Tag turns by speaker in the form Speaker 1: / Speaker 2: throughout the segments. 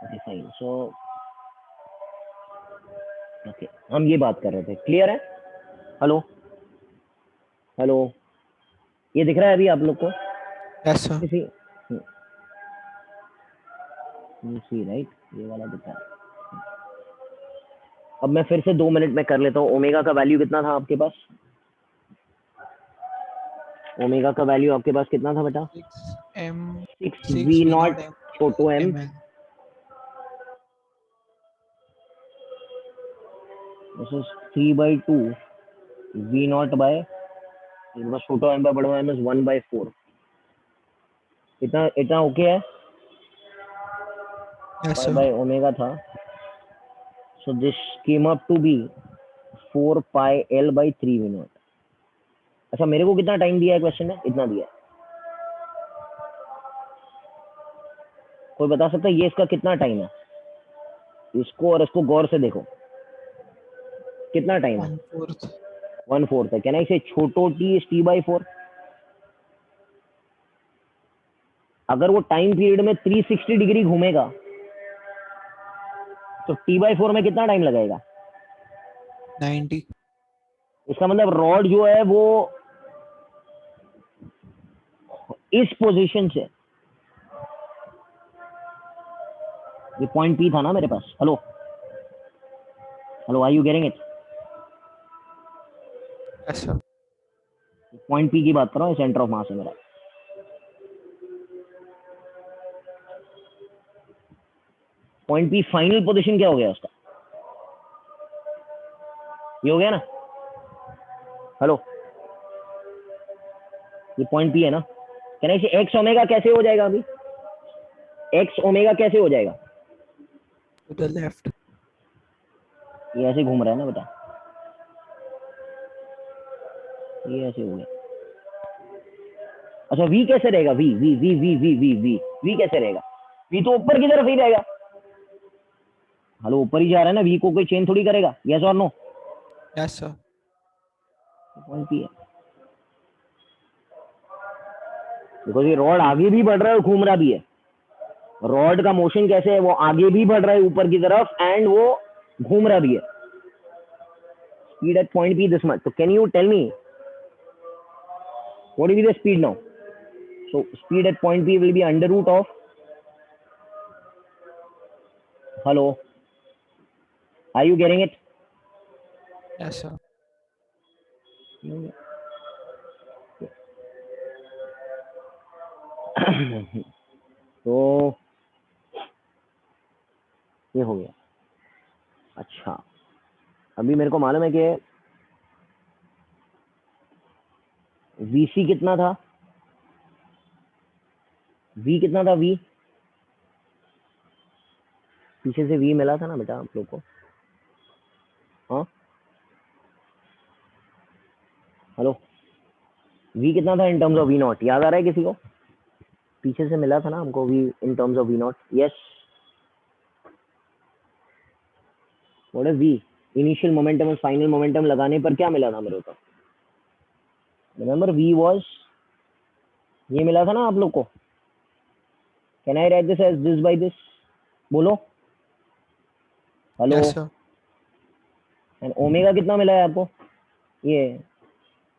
Speaker 1: Okay fine, so okay, हम ये बात कर रहे थे, क्लियर है? हेलो हेलो, ये दिख रहा है अभी आप लोग को?
Speaker 2: Yes sir.
Speaker 1: किसी सी राइट, ये वाला दिख रहा है। अब मैं फिर से 2 मिनट में कर लेता हूँ। ओमेगा का वैल्यू कितना था आपके पास? ओमेगा का वैल्यू आपके पास कितना था बेटा?
Speaker 2: 6m
Speaker 1: 6 v
Speaker 2: 6 v
Speaker 1: naught
Speaker 2: naught m
Speaker 1: छोटो m,
Speaker 2: ml।
Speaker 1: This is 3/2 v naught by छोटो एम बाय बड़ो एम इज 1/4। इतना इतना ओके है?
Speaker 2: Yes
Speaker 1: pi
Speaker 2: sir.
Speaker 1: By omega था, so this came up to be 4 pi L by 3 v naught. अच्छा, मेरे को कितना टाइम दिया है क्वेश्चन में? इतना दिया है। कोई बता सकता है ये इसका कितना टाइम है? इसको और इसको गौर से देखो, कितना टाइम है?
Speaker 2: 1/4।
Speaker 1: 1/4 है। कैन आई से छोटो टी इज t/4? अगर वो टाइम पीरियड में 360 डिग्री घूमेगा तो t/4 में कितना टाइम लगेगा?
Speaker 2: 90।
Speaker 1: इसका मतलब रॉड जो है वो इस पोजीशन से, ये पॉइंट पी था ना मेरे पास। Hello hello, are you getting it?
Speaker 2: Yes sir.
Speaker 1: Point P की बात कर रहा हूँ, सेंटर ऑफ मास है मेरा। पॉइंट पी फाइनल पोजीशन क्या हो गया उसका? ये हो गया ना? हेलो, ये पॉइंट पी है ना? कहना इसे एक्स ओमेगा कैसे हो जाएगा? अभी एक्स ओमेगा कैसे हो जाएगा?
Speaker 2: To the left.
Speaker 1: ये ऐसे घूम रहा है ना बेटा, ये ऐसे हो गया। अच्छा, वी कैसे रहेगा? V v v v v v v v कैसे रहेगा? वी तो ऊपर की तरफ ही रहेगा। हेलो, ऊपर ही जा रहा है ना, वी को कोई चेंज थोड़ी करेगा। यस और no?
Speaker 2: Yes sir.
Speaker 1: Point P है, बिकॉज ये रॉड आगे भी बढ़ रहा है और घूम रहा भी है। रॉड का मोशन कैसे है? वो आगे भी बढ़ रहा है ऊपर की तरफ एंड वो घूम रहा भी है। Speed at point P this much, तो can you tell me what will be the speed now? So speed at point P will be under root of, hello, are you getting it?
Speaker 2: Yes sir.
Speaker 1: तो ये हो गया। अच्छा, अभी मेरे को मालूम है कि VC कितना था? V कितना था? V पीछे से V मिला था ना बेटा आप लोग को? हाँ, हेलो, V कितना था in terms of V not? याद आ रहा है किसी को? पीछे से मिला था ना हमको V in terms of V not. Yes, what is V? Initial momentum और फाइनल मोमेंटम लगाने पर क्या मिला था मेरे को? रिमेंबर V वाज, ये मिला था ना आप लोग को। Can I write this as this by this? बोलो, hello.
Speaker 2: Yes sir.
Speaker 1: And omega कितना मिला है आपको? ये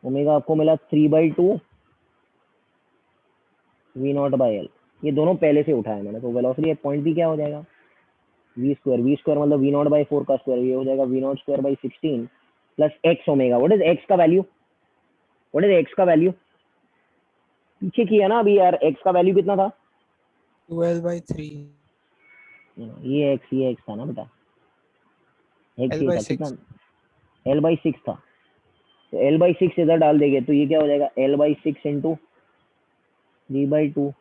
Speaker 1: ओमेगा आपको मिला 3/2 वी नॉट बाई एल। ये दोनों पहले से उठाया मैंने, तो वेलोसिटी एट पॉइंट भी क्या हो जाएगा? वी स्क्वायर मतलब वी नॉट बाई 4 का स्क्वायर, ये हो जाएगा v naught square by 16 plus x omega. What is x का वैल्यू? व्हाट इज एक्स का वैल्यू? पीछे किया ना अभी यार, एक्स का वैल्यू कितना था?
Speaker 2: 12/3
Speaker 1: ये एक्स था ना बेटा, एक्स ये था कितना?
Speaker 2: L/6।
Speaker 1: L/6 था, तो L/6 इधर डाल देंगे तो ये क्या हो जाएगा? L/6 into 3/2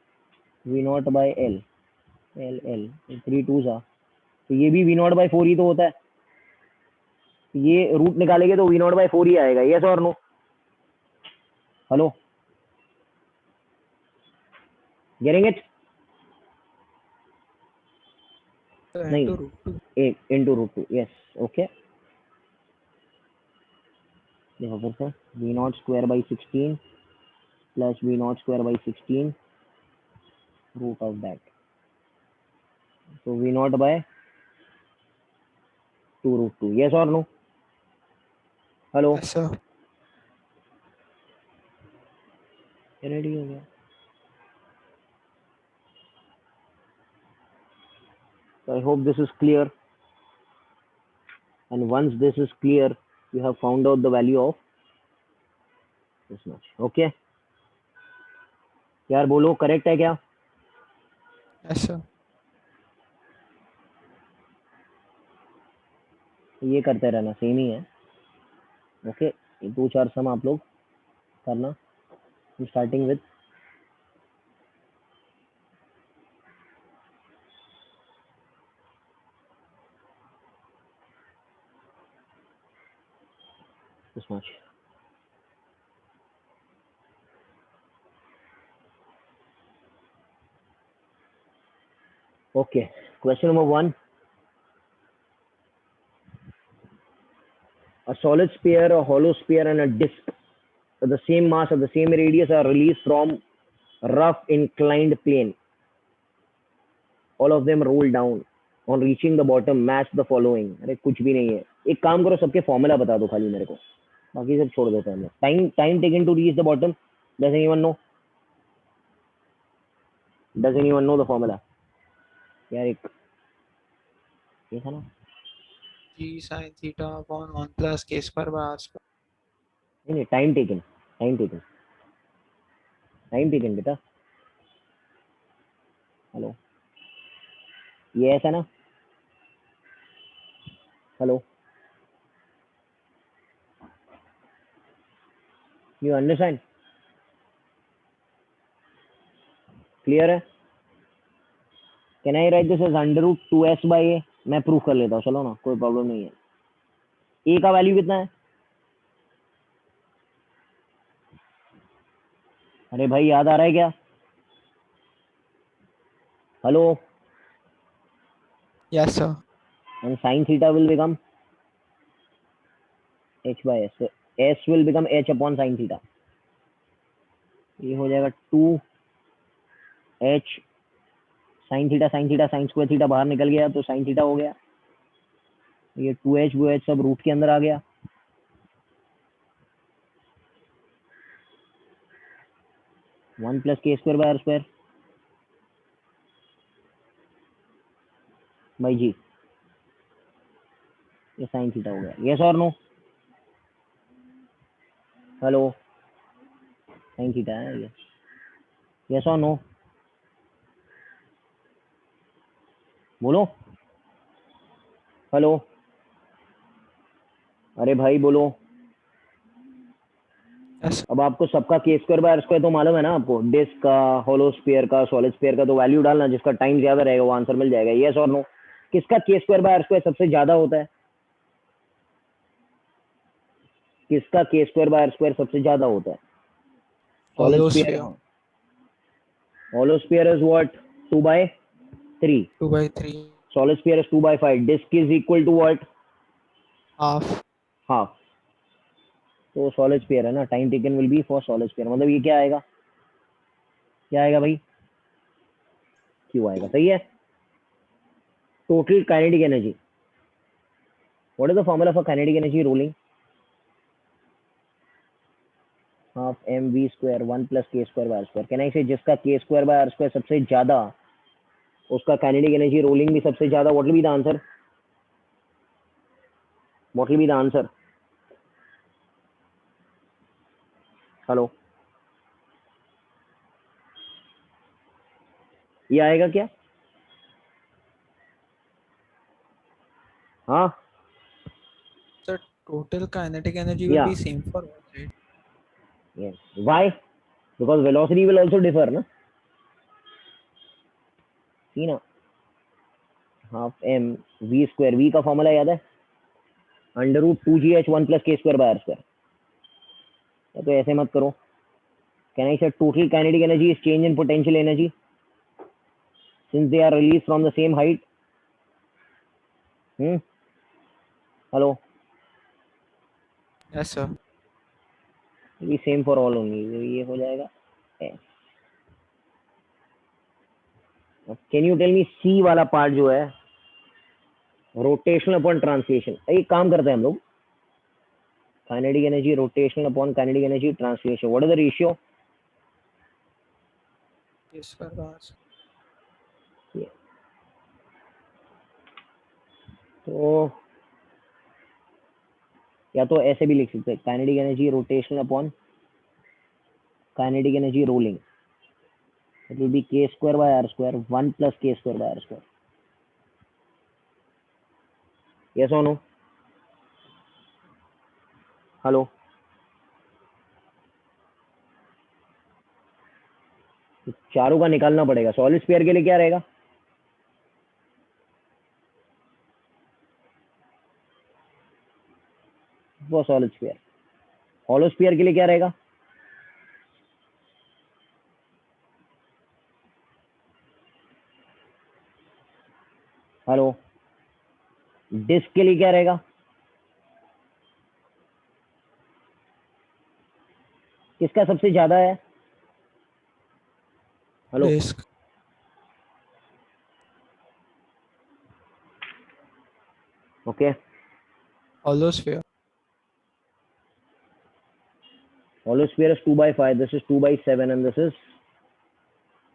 Speaker 1: v naught by L, L L 3 2 सा, तो ये भी वी नॉट बाई 4 ही तो होता है। ये रूट निकालेंगे तो वी नॉट बाई 4 ही आएगा। यस और नो? Hello, getting it?
Speaker 2: तो
Speaker 1: नहीं,
Speaker 2: into √2।
Speaker 1: एक इंटू रूट 2, यस, ओके। देखो फिर से, V naught square by 16 plus V naught square by 16 root of that, तो वी नॉट बाय 2 √2. यस और no? Hello,
Speaker 2: Yes, sir.
Speaker 1: Ready हो गया? So I hope this is clear, and once this is clear, you have found out the value of this much. Okay, यार बोलो correct है क्या?
Speaker 2: Yes, sir.
Speaker 1: ये करते रहना, सेम ही है. ओके, ये 2-4 सम आप लोग करना, starting with this much. Okay, question number 1. A solid sphere, a hollow sphere, and a disk with the same mass or the same radius are released from rough inclined plane. All of them roll down. On reaching the bottom, match the following. अरे कुछ भी नहीं है. एक काम करो, सबके formula बता दो खाली मेरे को, बाकी सब छोड़ देते हैं हम लोग. Time taken to reach the bottom. Does anyone know? Does anyone know the formula? यार एक ये था ना.
Speaker 2: G sin theta upon 1 plus k square by r square.
Speaker 1: नहीं, टाइम टेकन बेटा. हेलो, ये ऐसा ना. Hello, you understand? क्लियर है? Can I write this as √2s/a? मैं प्रूफ कर लेता हूँ, चलो ना, कोई प्रॉब्लम नहीं है. ए का वैल्यू कितना है? अरे भाई याद आ रहा है क्या? हेलो.
Speaker 2: Yes, sir.
Speaker 1: And sine theta will become h/s. So s will become h upon sin theta. ये हो जाएगा 2h sin theta sin square theta बाहर निकल गया तो sin थीटा हो गया. ये 2h वो h सब रूट के अंदर आ गया. One plus k square by r square by g. ये sin थीटा हो गया. यस और नो? हेलो, sin थीटा है ये. यस और नो? बोलो. हेलो, अरे भाई बोलो.
Speaker 2: Yes,
Speaker 1: अब आपको सबका के स्क्वायर बाय आर स्क्वायर तो मालूम है ना आपको. डिस्क का, होलो स्फीयर का, सॉलिड स्फीयर का. तो वैल्यू डालना, जिसका टाइम ज्यादा रहेगा वो आंसर मिल जाएगा. यस और नो? किसका के स्क्वायर बाय आर स्क्वायर सबसे ज्यादा होता है? किसका के स्क्वायर बाय आर स्क्वायर सबसे ज्यादा होता है? Solid
Speaker 2: hollow
Speaker 1: sphere.
Speaker 2: sphere.
Speaker 1: Hollow sphere is what? 2/3.
Speaker 2: 2 by 3.
Speaker 1: Solid sphere is 2/5. Disc is equal to what?
Speaker 2: Half.
Speaker 1: Half. तो सॉलिड स्फीयर है ना. Time taken will be for solid sphere. मतलब ये क्या आएगा? क्या आएगा भाई? क्यों आएगा? सही है. Total kinetic energy. What is the formula for kinetic energy rolling? Half m v square 1 plus k square by r square. Can I say जिसका के स्क्वायर बाय आर स्क्वायर सबसे ज्यादा, उसका काइनेटिक एनर्जी रोलिंग भी सबसे ज्यादा. What will be the answer? What will be the answer? Hello, ये आएगा क्या? हाँ.
Speaker 2: The total kinetic energy will
Speaker 1: या
Speaker 2: be same for all, right?
Speaker 1: Yes. Why? Because velocity will also differ ना. See ना. Half m v square. V का formula याद है? √2gh 1 plus k square by r square. तो ऐसे मत करो. Can I say total kinetic energy is change in potential energy since they are release from the same height. Hello.
Speaker 2: Yes, sir.
Speaker 1: ये same for all only. ये हो जाएगा can you tell me C वाला part जो है, rotational upon translation, एक काम करते हैं हम लोग, kinetic energy rotational upon kinetic energy translation, what is the ratio?
Speaker 2: k square bar
Speaker 1: तो या तो ऐसे भी लिख सकते हैं, kinetic energy rotational upon kinetic energy rolling, it will be k square by r square 1 plus k square by r square. Yes or no? Hello, चारों का निकालना पड़ेगा। सॉलिड स्फीयर के लिए क्या रहेगा? वो सॉलिड स्फीयर। हॉलो स्फीयर के लिए क्या रहेगा? हेलो, डिस्क के लिए क्या रहेगा? किसका सबसे ज्यादा है? Hello,
Speaker 2: disk
Speaker 1: okay,
Speaker 2: hollow sphere
Speaker 1: hollow sphere is 2/5, this is 2/7 and this is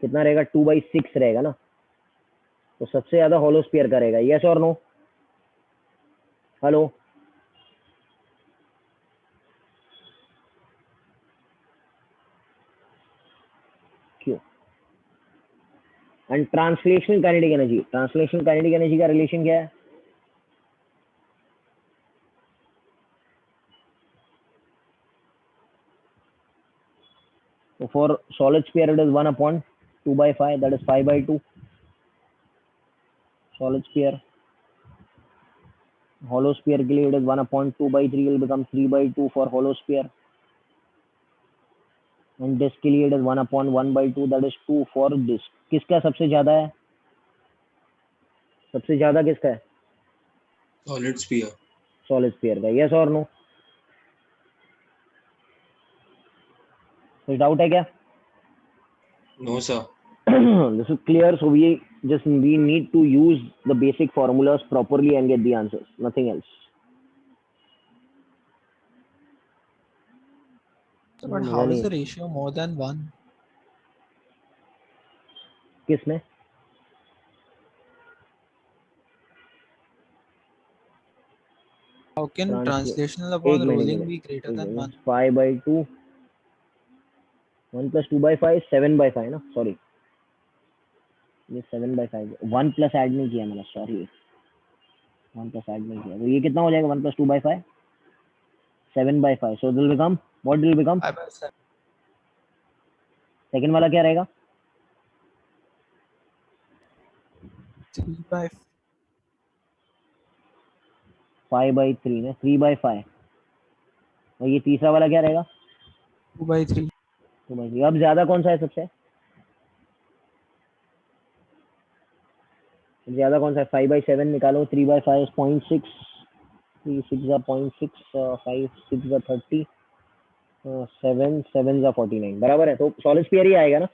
Speaker 1: कितना रहेगा? 2/6 रहेगा ना, तो सबसे ज्यादा हॉलो स्फीयर का रहेगा। यस और नो? हेलो, क्यों? And translational kinetic energy, translational kinetic energy का रिलेशन क्या है? So for solid sphere it is 1 upon 2/5, that is 5/2. Solid sphere. Hollow sphere के लिए it is 1 upon 2/3, will become 3/2 for hollow sphere. And disk के लिए it is 1 upon 1/2, that is 2 for disk. किसका सबसे ज्यादा है? सबसे ज्यादा किसका है?
Speaker 3: Solid sphere.
Speaker 1: Solid sphere का। Yes or no? कुछ डाउट है क्या?
Speaker 3: No, sir.
Speaker 1: This is clear, so we need to use the basic formulas properly and get the answers, nothing else.
Speaker 2: So, but
Speaker 1: मजा
Speaker 2: how
Speaker 1: नहीं
Speaker 2: is the
Speaker 1: है।
Speaker 2: ratio more than 1?
Speaker 1: किसमें?
Speaker 2: How can
Speaker 1: Translate,
Speaker 2: translational
Speaker 1: एक
Speaker 2: upon
Speaker 1: minute,
Speaker 2: rolling be greater than 1?
Speaker 1: 5/2, 1 plus 2/5, 7/5 ना, sorry, ये 7/5, 1 plus add नहीं किया मैंने, सॉरी, 1 प्लस ऐड नहीं किया, तो ये कितना हो जाएगा? 1 plus 2/5, 7/5, so it will become, what will become?
Speaker 2: 5/7.
Speaker 1: Second वाला क्या रहेगा?
Speaker 2: 3/5.
Speaker 1: 5/3 ना, 3/5, और ये तीसरा वाला क्या रहेगा?
Speaker 2: 2/3.
Speaker 1: 2/3। अब ज्यादा कौन सा है सबसे ज्यादा? कौन सा है? 5/7 निकालो, 3/5 is 0.6, 3 6 are 0.6, 5 6 are 30, 7 7 are 49, बराबर है, तो सॉलिड स्फीयर ही आएगा ना?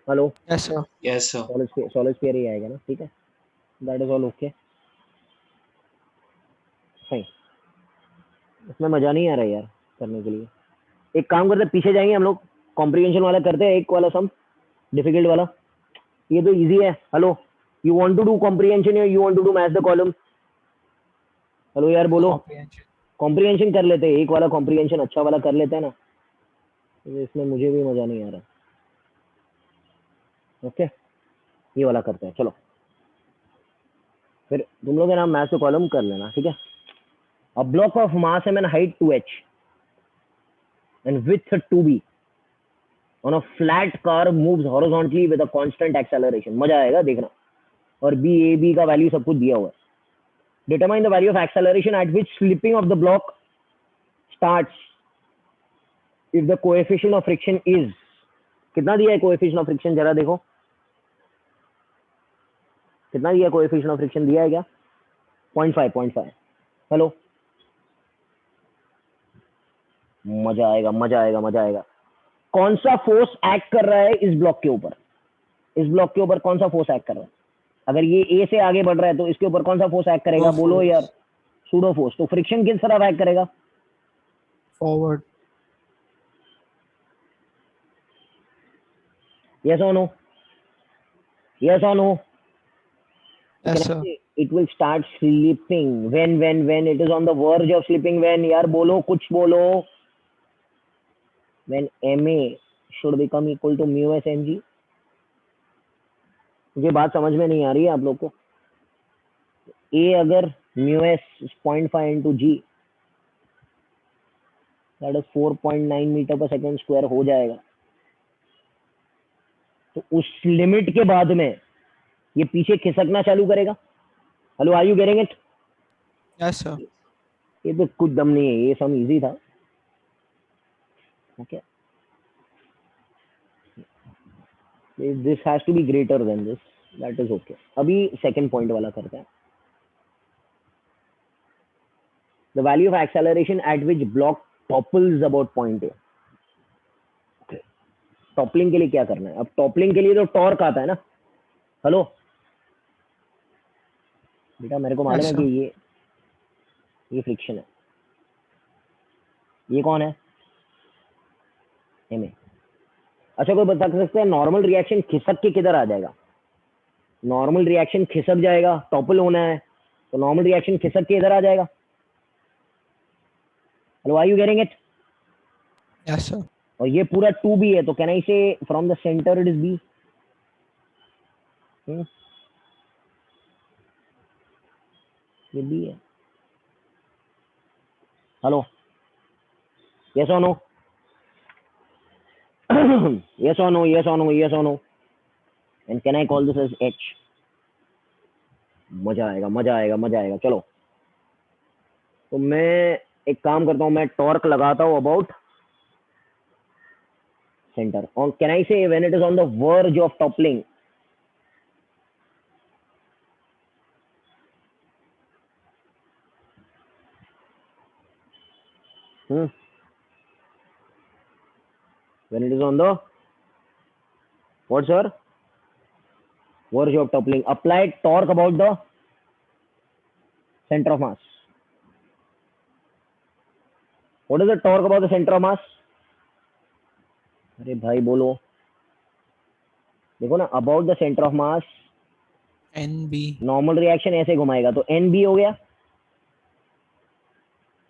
Speaker 1: Hello,
Speaker 2: Yes, sir.
Speaker 3: Yes, sir.
Speaker 1: Solid sphere ही आएगा ना, ठीक है, that is all okay, fine. इसमें मजा नहीं आ रहा यार करने के लिए। एक काम करते हैं, पीछे जाएंगे हम लोग, कॉम्प्रिहेंशन वाला करते हैं, एक वाला सम डिफिकल्ट वाला, ये तो इजी है। Hello, you want to do comprehension या you want to do match the column? Hello यार, बोलो।
Speaker 2: Comprehension.
Speaker 1: कॉम्प्रिहेंशन कर लेते हैं, एक वाला कॉम्प्रिहेंशन अच्छा वाला कर लेते हैं ना, इसमें मुझे भी मजा नहीं आ रहा। ओके, ये वाला करते हैं, चलो, फिर तुम लोग है ना मैथ द कॉलम कर लेना, ठीक है। A block of mass m and height 2h and width 2b on a flat car moves horizontally with a constant acceleration. मजा आएगा देखना। और b a b का वैल्यू सब कुछ दिया हुआ है। Determine the value of acceleration at which slipping of the block starts if the coefficient of friction is, कितना दिया है coefficient of friction? जरा देखो कितना दिया coefficient of friction, दिया है क्या? 0.5। हेलो, मजा आएगा, मजा आएगा, मजा आएगा। कौन सा फोर्स एक्ट कर रहा है इस ब्लॉक के ऊपर? इस ब्लॉक के ऊपर कौन सा फोर्स एक्ट कर रहा है? अगर ये ए से आगे बढ़ रहा है तो इसके ऊपर कौन सा फोर्स एक्ट करेगा?
Speaker 2: वो
Speaker 1: बोलो
Speaker 2: force
Speaker 1: यार, सूडो फोर्स। तो फ्रिक्शन किस तरफ एक्ट करेगा?
Speaker 2: forward.
Speaker 1: यस और नो? यस और no?
Speaker 2: Yes, sir.
Speaker 1: It will start slipping when it is on the verge of slipping. when यार बोलो, कुछ बोलो। when ma should become equal to mu s mg। मुझे बात समझ में नहीं आ रही है आप लोग को? a अगर mu s 0.5 into g, that is 4.9 metre पर सेकेंड स्क्वायर हो जाएगा। तो उस लिमिट के बाद में ये पीछे खिसकना चालू करेगा। Hello, are you getting it?
Speaker 2: Yes, sir.
Speaker 1: ये तो कुछ दम नहीं है, ये सब इजी था। Okay, this has to be greater than this, that is okay. अभी सेकंड पॉइंट वाला करते हैं। The value of acceleration at which block topples about point A. Toppling के लिए क्या करना है? अब टॉपलिंग के लिए तो टॉर्क आता है ना। हेलो बेटा, मेरे को मालूम
Speaker 2: Yes,
Speaker 1: है
Speaker 2: sir.
Speaker 1: कि ये फ्रिक्शन है। ये कौन है? M A. अच्छा, कोई बता सकता है नॉर्मल रिएक्शन खिसक के किधर आ जाएगा? नॉर्मल रिएक्शन खिसक जाएगा, टॉपल होना है तो नॉर्मल रिएक्शन खिसक के इधर आ जाएगा। Hello, are you getting it?
Speaker 2: Yes, sir.
Speaker 1: और ये पूरा 2b है, तो can I say from the centre it is B? ये बी है। हेलो, यस और no? yes or no? yes or no? yes or no? and can I call this as h? मजा आएगा, मजा आएगा, मजा आएगा। चलो, तो मैं एक काम करता हूँ, मैं टॉर्क लगाता हूँ अबाउट सेंटर। और कैन आई से when it is on the verge of toppling? when it is on the what, sir? verge of toppling, apply torque about the center of mass. What is the torque about the center of mass? अरे भाई बोलो, देखो ना, about the centre of mass.
Speaker 2: NB.
Speaker 1: Normal reaction ऐसे घुमाएगा तो N B हो गया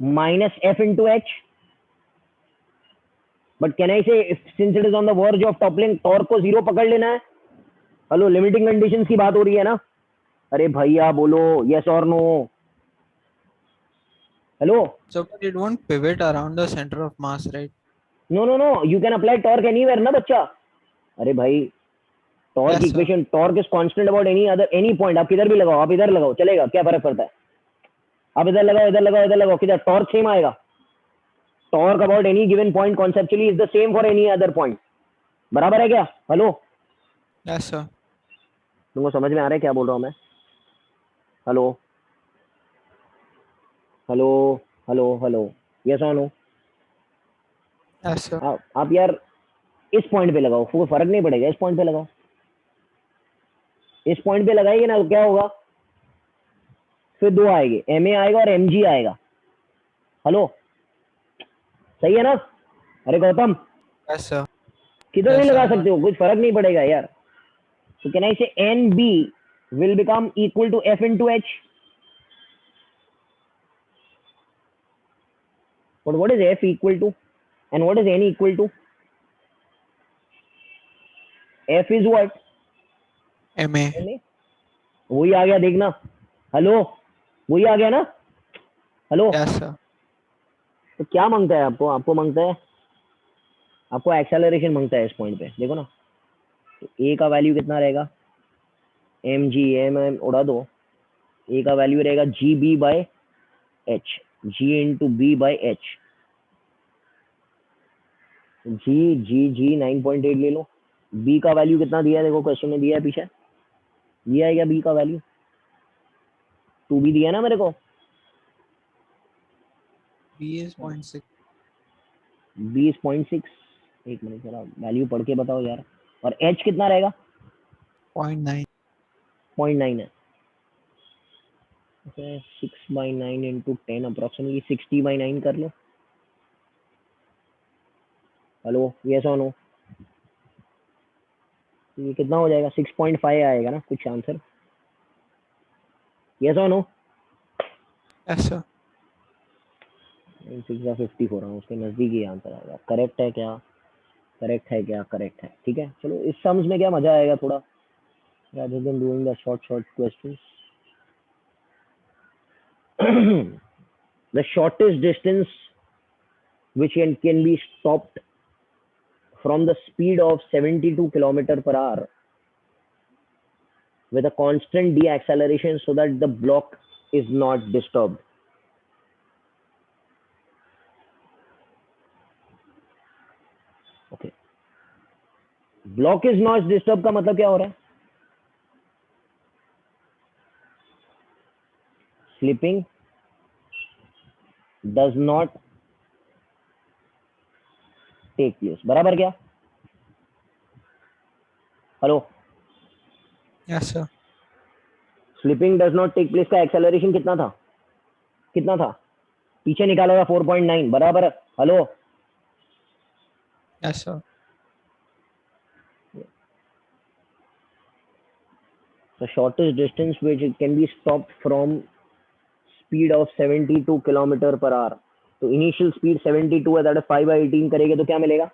Speaker 1: minus F into H. But can I say since it is on the verge of toppling, torque को जीरो पकड़ लेना है। हेलो, लिमिटिंग कंडीशंस की बात हो रही है ना? अरे भैया बोलो, यस और no? Hello,
Speaker 2: So, but it won't pivot around the center of mass, right?
Speaker 1: No no no, you can apply torque anywhere ना बच्चा। अरे भाई, torque
Speaker 2: Yes, sir.
Speaker 1: Equation, torque is constant about any other any point. आप किधर भी लगाओ, आप इधर लगाओ, चलेगा, क्या फर्क पड़ता है? आप इधर लगाओ, इधर लगाओ, इधर लगाओ, किधर टॉर्क सेम आएगा। Torque about any given point conceptually is the same for any other point. बराबर है क्या? हेलो,
Speaker 2: Yes, sir.
Speaker 1: तुमको समझ में आ रहा है क्या बोल रहा हूँ मैं? Hello hello hello hello, yes और नो?
Speaker 2: Yes, sir.
Speaker 1: आप यार इस पॉइंट पे लगाओ, कोई फर्क नहीं पड़ेगा। इस पॉइंट पे लगाओ, इस पॉइंट पे लगाइए ना, तो क्या होगा? फिर दो आएंगे, एम ए आएगा और एम जी आएगा। हेलो, सही है ना? अरे गौतम,
Speaker 2: Yes, sir.
Speaker 1: किधर भी
Speaker 2: Yes,
Speaker 1: लगा
Speaker 2: sir.
Speaker 1: सकते हो, कुछ फर्क नहीं पड़ेगा यार। तो can I say N B will become equal to F into H. But what is f equal to and what is n equal to? f is what?
Speaker 2: MA.
Speaker 1: ma। वही आ गया, देखना। हेलो, वही आ गया ना? Hello,
Speaker 2: Yes, sir.
Speaker 1: तो क्या मांगता है आपको? आपको मांगता है, आपको एक्सेलरेशन मांगता है इस पॉइंट पे, देखो ना। तो a का वैल्यू कितना रहेगा? एम जी, एम एम उड़ा दो। a का वैल्यू रहेगा g b by h, g into b by h. G g g 9.8 ले लो। b का वैल्यू कितना दिया है? देखो क्वेश्चन में दिया है, पीछे दिया है क्या b का वैल्यू? 2b दिया ना मेरे को।
Speaker 2: B is 0.6.
Speaker 1: 20.6। एक मिनट जरा वैल्यू पढ़ के बताओ यार। और h कितना रहेगा?
Speaker 2: 0.9.
Speaker 1: 0.9 है. Okay, 6/9 into 10 approximately 60/9 कर लो. हेलो, यस और नो? ये कितना हो जाएगा? 6.5 आएगा ना कुछ आंसर? यस और नो?
Speaker 2: Yes, sir.
Speaker 1: 6/50 हो रहा हूँ, उसके नजदीक ही आंसर आएगा. करेक्ट है क्या? करेक्ट है क्या? करेक्ट है. ठीक है, चलो इस सम्स में क्या मजा आएगा थोड़ा, rather than doing the short questions. The shortest distance which can be stopped from the speed of 72 kilometer per hour with a constant deceleration so that the block is not disturbed. Okay. Block is not disturbed का मतलब क्या हो रहा है? Slipping does not take place. बराबर क्या? हेलो,
Speaker 2: Yes, sir.
Speaker 1: Slipping does not take place का एक्सेलरेशन कितना था? कितना था? पीछे निकालेगा 4.9. बराबर. Hello,
Speaker 2: Yes, sir.
Speaker 1: the shortest distance which can be stopped from speed of 72 kilometre per hour. तो इनिशियल स्पीड 72 है, दैट इज 5/18 करेंगे तो क्या मिलेगा?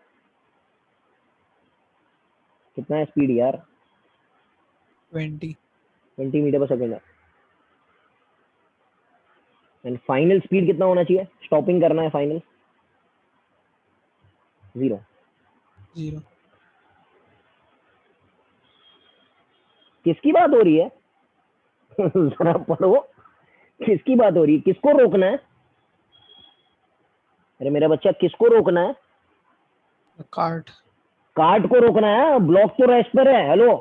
Speaker 1: कितना है स्पीड यार?
Speaker 2: 20.
Speaker 1: 20 मीटर पर सेकंड है. एंड फाइनल स्पीड कितना होना चाहिए? स्टॉपिंग करना है फाइनल 0.
Speaker 2: 0.
Speaker 1: किसकी बात हो रही है? जरा पढ़ो, किसकी बात हो रही है? किसको रोकना है? अरे मेरा बच्चा, किसको रोकना है?
Speaker 2: The cart.
Speaker 1: कार्ट को रोकना है. ब्लॉक तो रेस्ट पर है. हेलो,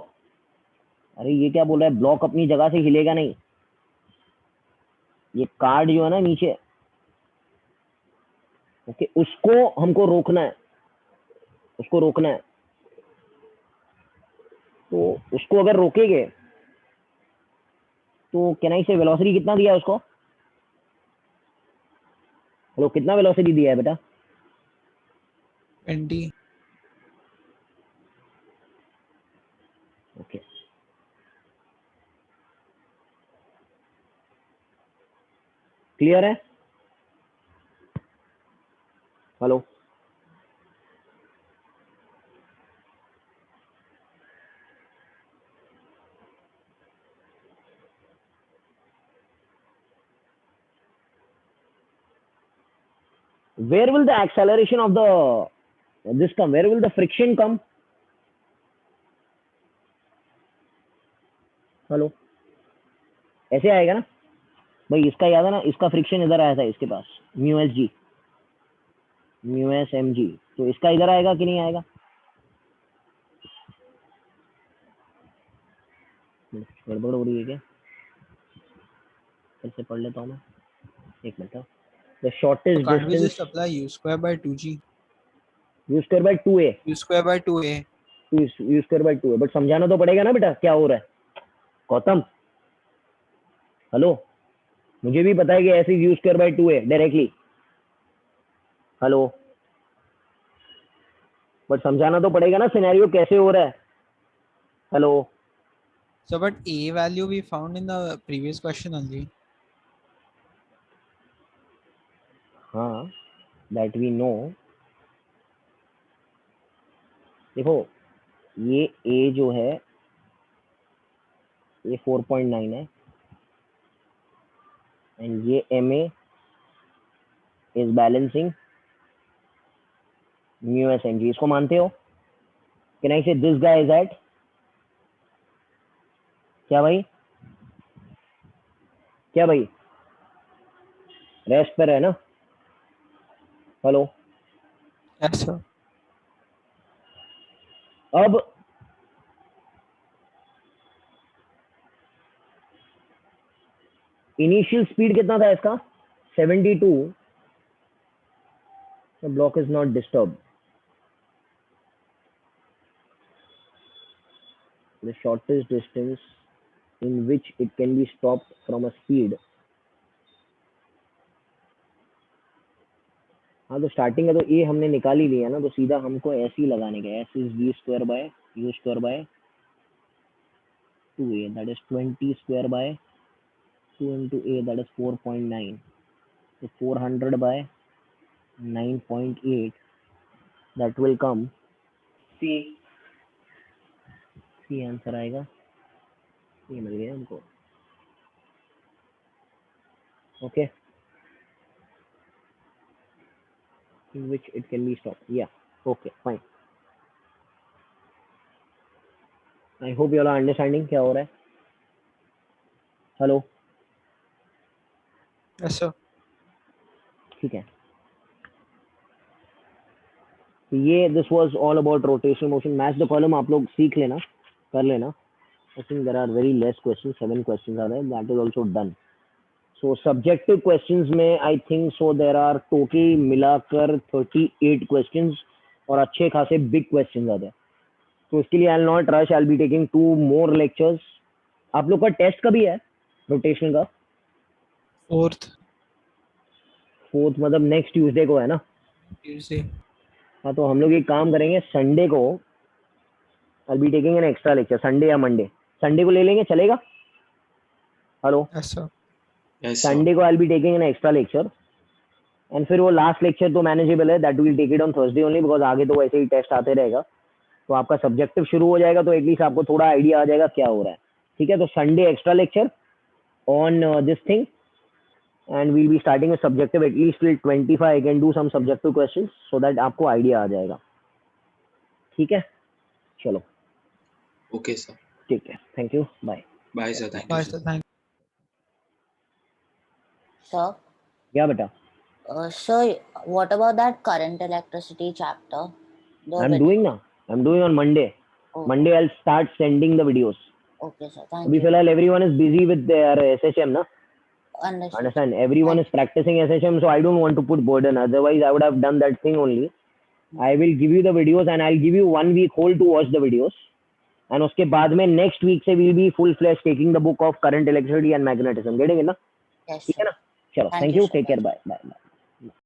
Speaker 1: अरे ये क्या बोल रहा है? ब्लॉक अपनी जगह से हिलेगा नहीं. ये कार्ड जो है ना नीचे, ओके, उसको हमको रोकना है. उसको रोकना है. तो उसको अगर रोकेंगे तो कैन आई से वेलोसिटी कितना दिया है उसको? हेलो, कितना वेलोसिटी दिया है बेटा?
Speaker 2: 20.
Speaker 1: ओके, क्लियर है? Hello, where will the acceleration of the this come? Where will the friction come? Hello, ऐसे आएगा ना भाई. इसका याद है ना, इसका फ्रिक्शन इधर आया था इसके पास, mu s g, mu S M g. तो इसका इधर आएगा कि नहीं आएगा? गड़बड़ हो रही है क्या? फिर से पढ़ लेता हूँ मैं, एक minute. The
Speaker 2: So
Speaker 1: shortest
Speaker 2: can't we
Speaker 1: distance
Speaker 2: just apply u square by 2g?
Speaker 1: You square by 2a.
Speaker 2: U square by 2a.
Speaker 1: You square by 2a. But समझाना तो पड़ेगा ना बेटा क्या हो रहा है. गौतम, हेलो, मुझे भी पता है कि ऐसे you square by 2a directly. Hello, but समझाना तो पड़ेगा ना सिनेरियो कैसे हो रहा है. Hello,
Speaker 2: So but a value we found in the previous question only.
Speaker 1: हाँ, दैट वी नो. देखो, ये a जो है ये 4.9 है एंड ये ma is balancing mu S M G. इसको मानते हो? कैन आई से दिस गाय इज एट, क्या भाई? क्या भाई? रेस्ट पर है ना? Hello,
Speaker 2: Yes, sir.
Speaker 1: अब इनिशियल स्पीड कितना था इसका? 72. The block is not disturb. the shortest distance in which it can be stopped from a speed. हाँ तो स्टार्टिंग का तो ए हमने निकाल ही लिया ना, तो सीधा हमको ऐसे ही लगाने का, S is v square by u square by 2a, that is 20 square by 2 into a, that is 4.9. So 400 by 9.8, that will come C. C answer आएगा, ये मिल गया हमको. Okay, in which it can be stopped. Yeah, okay, fine. I hope you all are understanding क्या हो रहा है. Hello,
Speaker 2: Yes, sir.
Speaker 1: ठीक है. तो ये this was all about rotational motion. Match the column आप लोग सीख लेना, कर लेना. I think there are very less questions, 7 questions are there, that is also done. So subjective questions में I think so there are total मिलाकर 38 questions और अच्छे खासे बिग क्वेश्चंस आते हैं. तो इसके लिए I will not rush, I will be taking 2 more lectures. आप लोग का टेस्ट कभी है रोटेशनल का?
Speaker 2: 4th
Speaker 1: 4th मतलब नेक्स्ट ट्यूसडे को है ना?
Speaker 2: Tuesday.
Speaker 1: हाँ तो हम लोग एक काम करेंगे, संडे को I will be taking an extra lecture. Sunday या मंडे, संडे को ले लेंगे, चलेगा? Hello,
Speaker 2: Yes, sir.
Speaker 3: Yes, sir.
Speaker 1: Sunday को I will be taking an extra lecture. And फिर वो लास्ट लेक्चर तो मैनेजेबल है, that will take it on Thursday only, because आगे तो वैसे ही टेस्ट आते रहेगा. तो आपका सब्जेक्टिव शुरू हो जाएगा, तो एटलीस्ट आपको थोड़ा आइडिया आ जाएगा क्या हो रहा है. ठीक है, तो Sunday extra lecture on this thing, and we'll be starting with subjective at least till 25. I can do some subjective questions so that आपको आइडिया आ जाएगा. ठीक है, चलो
Speaker 3: Okay, sir.
Speaker 1: ठीक है, thank you, bye.
Speaker 3: Bye, sir. Thank you,
Speaker 2: Bye,
Speaker 3: sir.
Speaker 2: sir. Thank
Speaker 4: Sir,
Speaker 1: क्या बेटा?
Speaker 4: sir, what about that current electricity chapter?
Speaker 1: I am doing ना, I am doing on Monday.
Speaker 4: Oh,
Speaker 1: Monday I will start sending the videos.
Speaker 4: okay, sir. Thank
Speaker 1: अभी
Speaker 4: you.
Speaker 1: फिलहाल everyone is busy with their SHM ना.
Speaker 4: Understood.
Speaker 1: Understand? Everyone is practicing SHM, so I don't want to put burden. Otherwise, I would have done that thing only. I will give you the videos and I'll give you 1 week whole to watch the videos. And उसके बाद में next week से we'll be full fledged taking the book of current electricity and magnetism. Getting it ना?
Speaker 4: Yes,
Speaker 1: ठीक है
Speaker 4: sir.
Speaker 1: ना? चलो,
Speaker 4: Thank
Speaker 1: thank
Speaker 4: you
Speaker 1: you.
Speaker 4: so
Speaker 1: Take care.
Speaker 4: much.
Speaker 1: Bye. Bye. Bye.